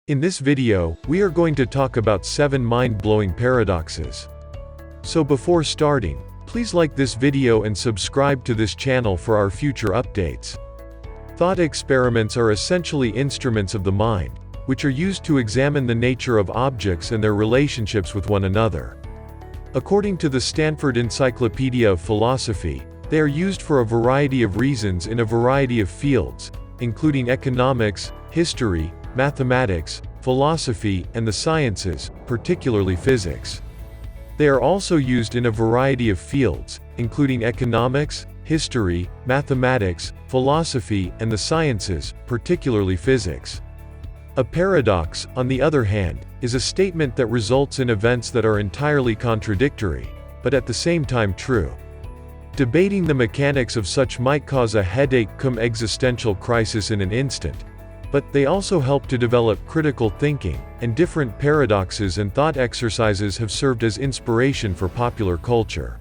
In this video, we are going to talk about 7 mind-blowing paradoxes. So before starting, please like this video and subscribe to this channel for our future updates. Thought experiments are essentially instruments of the mind, which are used to examine the nature of objects and their relationships with one another. According to the Stanford Encyclopedia of Philosophy, they are used for a variety of reasons in a variety of fields, including economics, history, mathematics, philosophy, and the sciences, particularly physics. They are also used in a variety of fields, including economics, history, mathematics, philosophy, and the sciences, particularly physics. A paradox, on the other hand, is a statement that results in events that are entirely contradictory, but at the same time true. Debating the mechanics of such might cause a headache cum existential crisis in an instant, but they also help to develop critical thinking, and different paradoxes and thought exercises have served as inspiration for popular culture.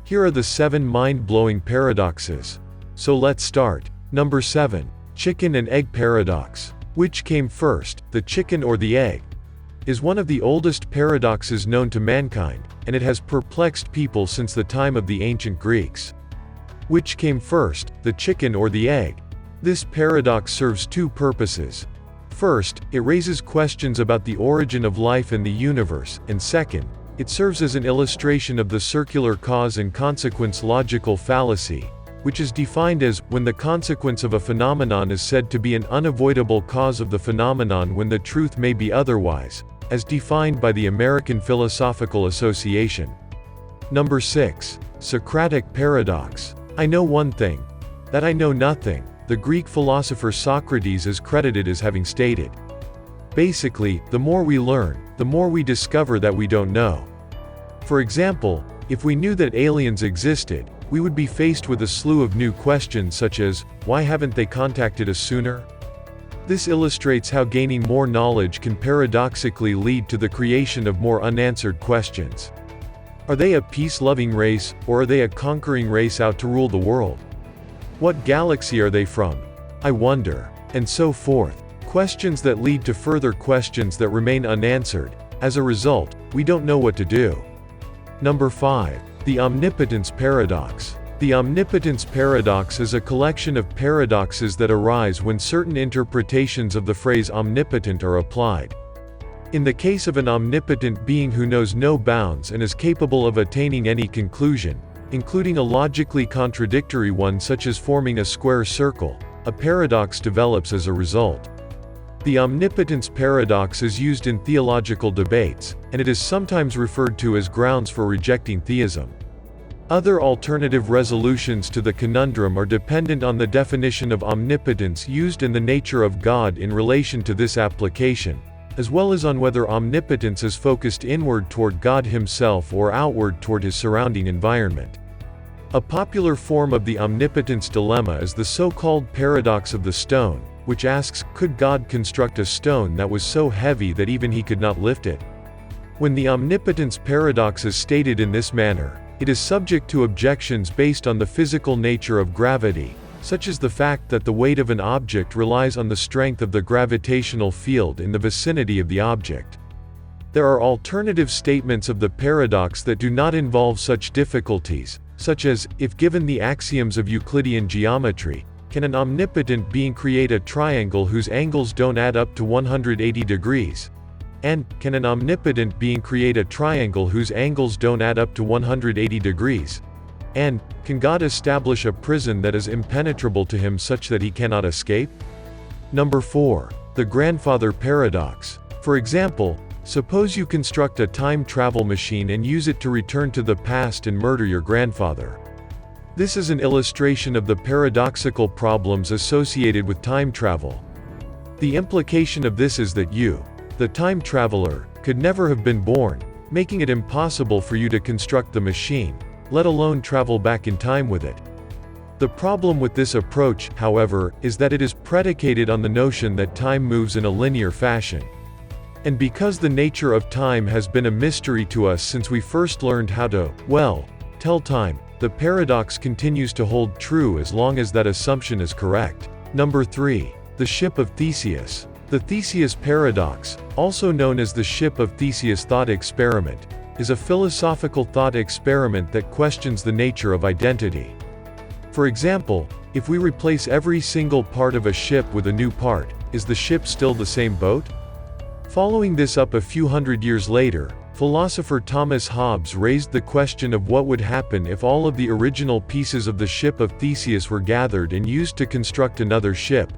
Here are the 7 mind-blowing paradoxes. So let's start. Number 7. Chicken and egg paradox. Which came first, the chicken or the egg? Is one of the oldest paradoxes known to mankind, and it has perplexed people since the time of the ancient Greeks. Which came first, the chicken or the egg? This paradox serves 2 purposes. First, it raises questions about the origin of life and the universe, and second, it serves as an illustration of the circular cause and consequence logical fallacy, which is defined as, when the consequence of a phenomenon is said to be an unavoidable cause of the phenomenon when the truth may be otherwise, as defined by the American Philosophical Association. Number 6. Socratic Paradox. I know one thing. That I know nothing. The Greek philosopher Socrates is credited as having stated. Basically, the more we learn, the more we discover that we don't know. For example, if we knew that aliens existed, we would be faced with a slew of new questions such as, why haven't they contacted us sooner? This illustrates how gaining more knowledge can paradoxically lead to the creation of more unanswered questions. Are they a peace-loving race, or are they a conquering race out to rule the world? What galaxy are they from? I wonder. And so forth. Questions that lead to further questions that remain unanswered. As a result, we don't know what to do. Number 5. The Omnipotence Paradox. The Omnipotence Paradox is a collection of paradoxes that arise when certain interpretations of the phrase omnipotent are applied. In the case of an omnipotent being who knows no bounds and is capable of attaining any conclusion, including a logically contradictory one such as forming a square circle, a paradox develops as a result. The omnipotence paradox is used in theological debates, and it is sometimes referred to as grounds for rejecting theism. Other alternative resolutions to the conundrum are dependent on the definition of omnipotence used and the nature of God in relation to this application, as well as on whether omnipotence is focused inward toward God himself or outward toward his surrounding environment. A popular form of the omnipotence dilemma is the so-called paradox of the stone, which asks, could God construct a stone that was so heavy that even he could not lift it? When the omnipotence paradox is stated in this manner, it is subject to objections based on the physical nature of gravity, such as the fact that the weight of an object relies on the strength of the gravitational field in the vicinity of the object. There are alternative statements of the paradox that do not involve such difficulties, such as, if given the axioms of Euclidean geometry, can an omnipotent being create a triangle whose angles don't add up to 180 degrees? And, can an omnipotent being create a triangle whose angles don't add up to 180 degrees? And, can God establish a prison that is impenetrable to him such that he cannot escape? Number 4. The Grandfather Paradox. For example, suppose you construct a time travel machine and use it to return to the past and murder your grandfather. This is an illustration of the paradoxical problems associated with time travel. The implication of this is that you, the time traveler, could never have been born, making it impossible for you to construct the machine, let alone travel back in time with it. The problem with this approach, however, is that it is predicated on the notion that time moves in a linear fashion. And because the nature of time has been a mystery to us since we first learned how to, well, tell time, the paradox continues to hold true as long as that assumption is correct. Number 3. The Ship of Theseus. The The Theseus paradox, also known as the Ship of Theseus thought experiment, is a philosophical thought experiment that questions the nature of identity. For example, if we replace every single part of a ship with a new part, is the ship still the same boat? Following this up a few hundred years later, philosopher Thomas Hobbes raised the question of what would happen if all of the original pieces of the Ship of Theseus were gathered and used to construct another ship.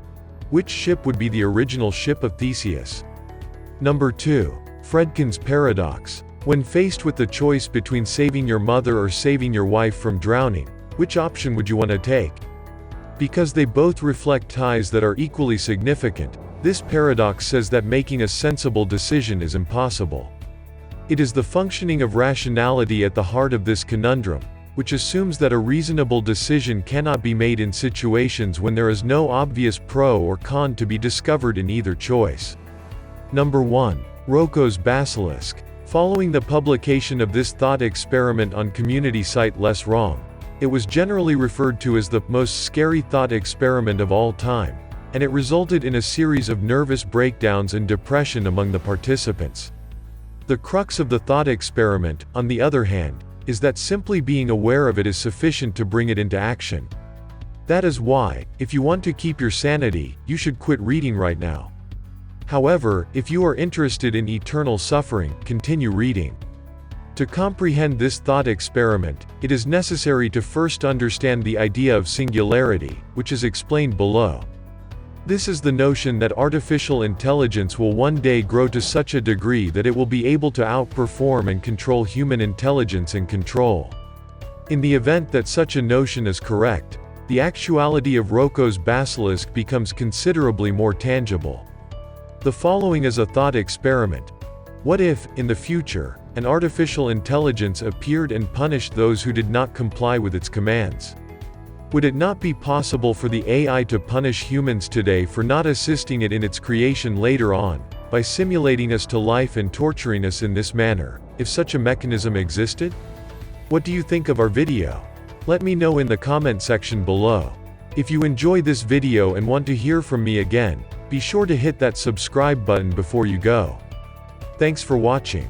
Which ship would be the original Ship of Theseus? Number 2. Fredkin's paradox. When faced with the choice between saving your mother or saving your wife from drowning, which option would you want to take? Because they both reflect ties that are equally significant, this paradox says that making a sensible decision is impossible. It is the functioning of rationality at the heart of this conundrum, which assumes that a reasonable decision cannot be made in situations when there is no obvious pro or con to be discovered in either choice. Number 1. Roko's Basilisk. Following the publication of this thought experiment on community site Less Wrong, it was generally referred to as the most scary thought experiment of all time, and it resulted in a series of nervous breakdowns and depression among the participants. The crux of the thought experiment, on the other hand, is that simply being aware of it is sufficient to bring it into action. That is why, if you want to keep your sanity, you should quit reading right now. However, if you are interested in eternal suffering, continue reading. To comprehend this thought experiment, it is necessary to first understand the idea of singularity, which is explained below. This is the notion that artificial intelligence will one day grow to such a degree that it will be able to outperform and control human intelligence and control. In the event that such a notion is correct, the actuality of Roko's Basilisk becomes considerably more tangible. The following is a thought experiment. What if, in the future, an artificial intelligence appeared and punished those who did not comply with its commands? Would it not be possible for the AI to punish humans today for not assisting it in its creation later on, by simulating us to life and torturing us in this manner, if such a mechanism existed? What do you think of our video? Let me know in the comment section below. If you enjoy this video and want to hear from me again, be sure to hit that subscribe button before you go. Thanks for watching.